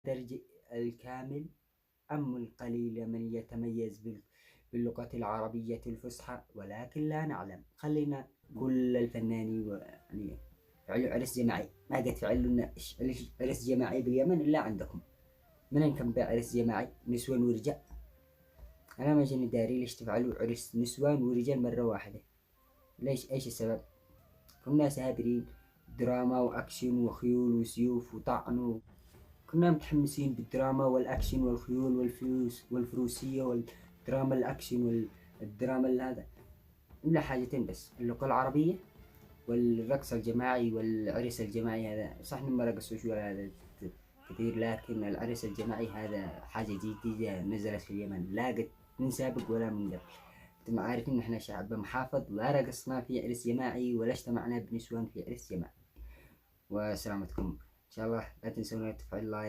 الدرج الكامل أم القليل من يتميز باللغة العربية الفصحى، ولكن لا نعلم. خلينا كل الفنانين يعني فعلوا عرس جماعي، ما قد فعلوا لنا عرس جماعي باليمن إلا عندكم. من كان بعرس جماعي نسوان ورجال؟ أنا ما جاني داري ليش تفعلوا عرس نسوان ورجال مرة واحدة؟ ليش؟ إيش السبب؟ كنا سابرين دراما وأكشن وخيول وسيوف وطعن، كنا متحمسين بالدراما والأكشن والخيول والفروسية والدراما الأكشن والدراما هذا. إلا حاجتين بس، اللغة العربية والرقص الجماعي والعرس الجماعي. هذا صح ما رقصوش ولا هذا كثير، لكن العرس الجماعي هذا حاجة جديدة نزلت في اليمن، لا قد من سابق ولا من قبل. انتم عارفين ان احنا شعب محافظ، لا رقصنا في عرس جماعي ولا اجتمعنا بنسوان في عرس جماعي. وسلامتكم ان شاء الله. لا تنسون تفعيل لايك.